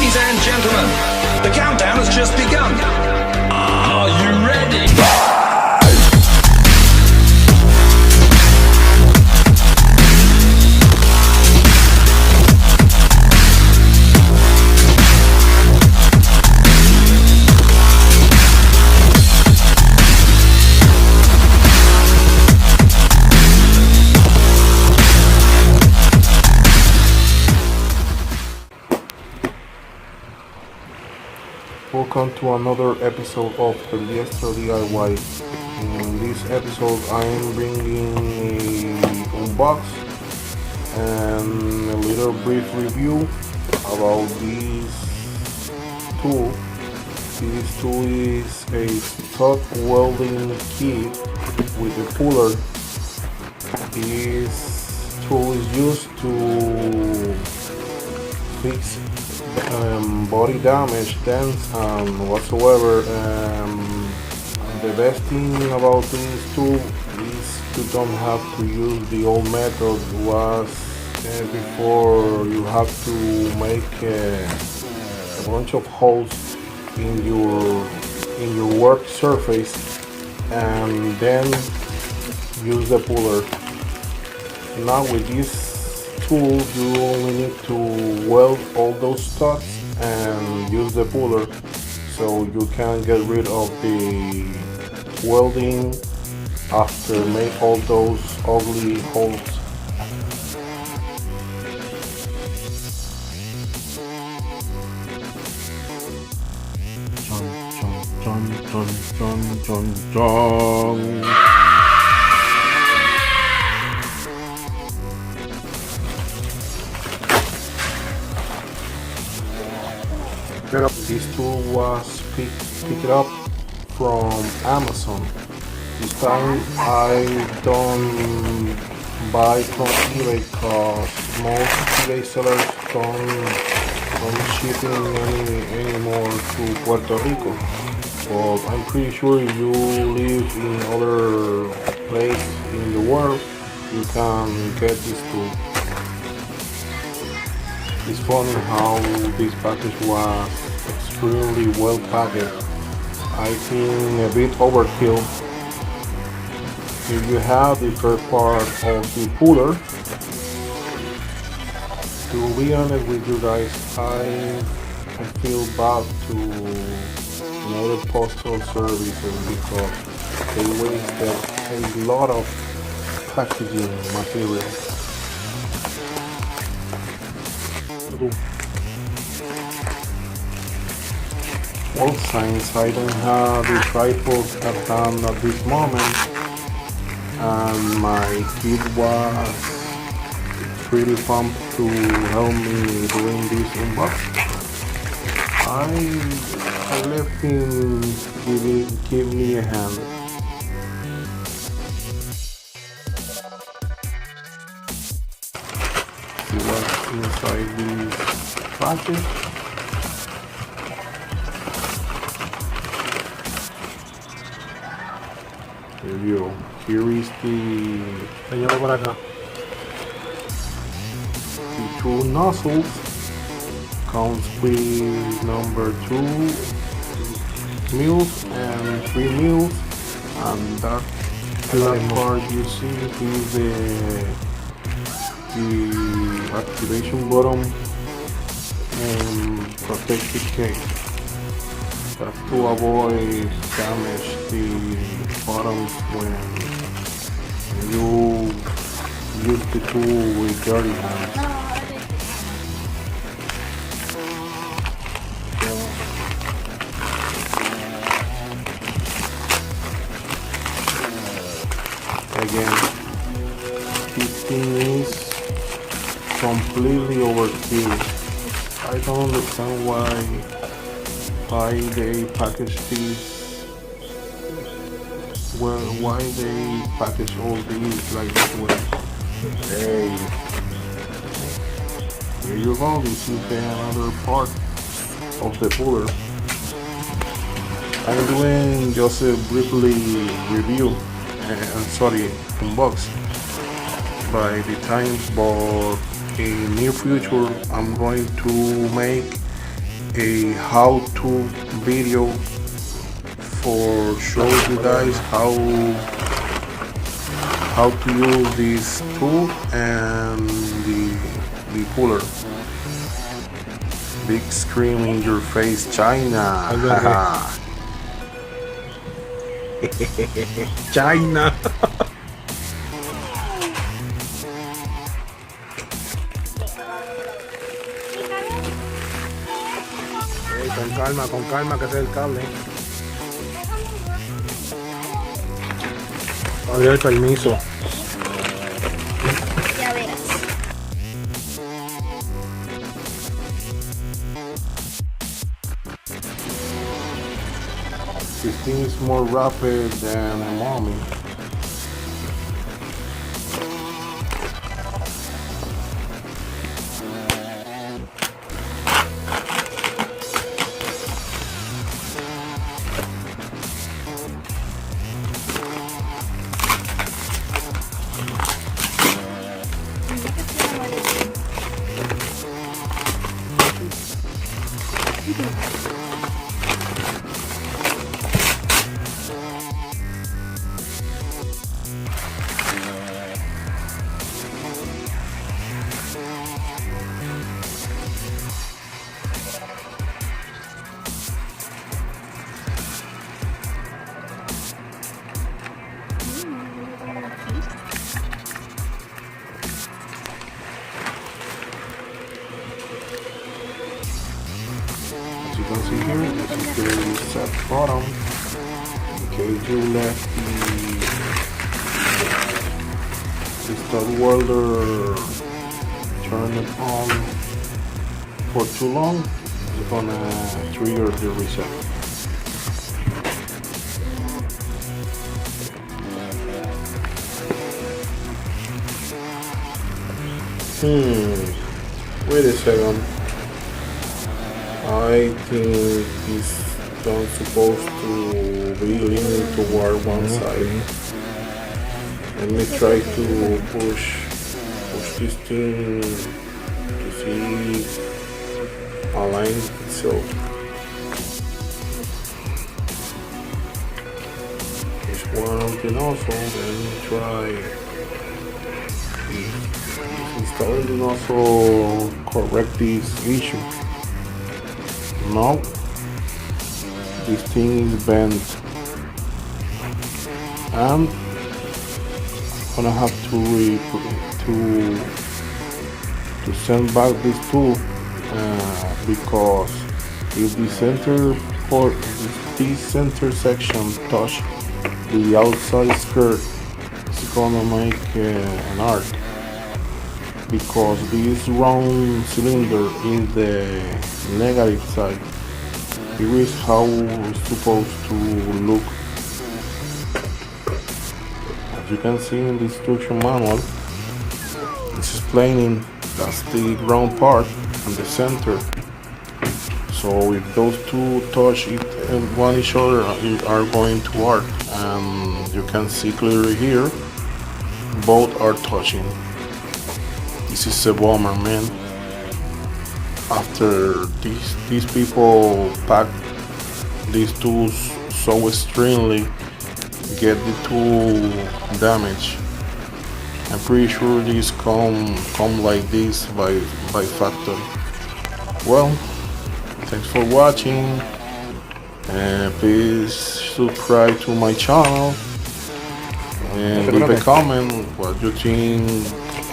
Ladies and gentlemen, the countdown has just begun. Are you ready? Welcome to another episode of the Liester DIY. In this episode, I am bringing a unbox and a little brief review about this tool. This tool is a stock welding kit with a puller. This tool is used to fix body damage, dents, and whatsoever. The best thing about this tool is you don't have to use the old method was before you have to make a bunch of holes in your work surface and then use the puller. Now with this tool you only need to weld all those studs and use the puller, so you can get rid of the welding after make all those ugly holes. This tool was picked up from Amazon. This time I don't buy from eBay because most eBay sellers don't shipping anymore to Puerto Rico. But I'm pretty sure if you live in other place in the world, you can get this tool. It's funny how this package was extremely well packaged. I think a bit overkill. Here you have the first part of the puller. To be honest with you guys, I feel bad to United Postal Services because they wasted a lot of packaging material. Well, since I don't have the tripod at hand at this moment and my kid was pretty pumped to help me doing this unboxing, I let him give me a hand. See what's inside this package. Review. Here is the two nozzles. Comes with number 2 mils and 3 mils, and that part you see is the activation button and protective case. That's to avoid damage the bottoms when you use the tool with dirty hands. Again, this thing is completely overkill. I don't understand why they package this. Well, why they package all these like that way. Hey, here you go. This is another part of the puller. I'm doing just a briefly review. Unbox by the time, but in near future I'm going to make a how-to video for show you guys how to use this tool and the puller. Big scream in your face, China. China. Con calma, que ese es el cable. Abrir el permiso. Ya verás. This thing is more rapid than a mommy. As you can see here, this is the reset button. In case you left the stud welder turn it on for too long, it's gonna trigger the reset. Wait a second. I think this don't supposed to be leaning toward one side. Let me try to push this thing to see align itself. Push one of the nozzle, then try installing the nozzle, correct this issue. No, this thing is bent, and I'm gonna have to send back this tool because if the center or this center section touch the outside skirt, it's gonna make an arc. Because this round cylinder is the negative side. Here is how it's supposed to look. As you can see in the instruction manual, it's explaining that's the ground part and the center. So if those two touch each other, are going to arc, and you can see clearly here, both are touching. This is a bummer, man. After these people pack these tools so extremely, get the tool damaged. I'm pretty sure these come like this by factory. Well, thanks for watching, and please subscribe to my channel and leave a comment what you think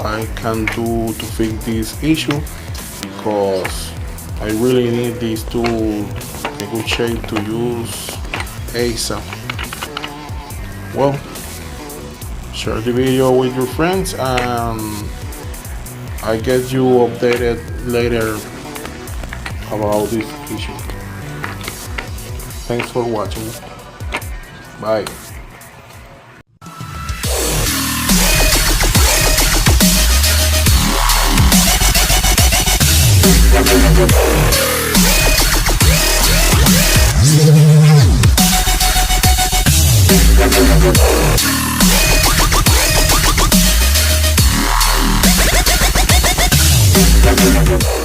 I can do to fix this issue, because I really need this tool in good shape to use ASAP. Well, share the video with your friends, and I get you updated later about this issue. Thanks for watching. Bye. We'll be right back.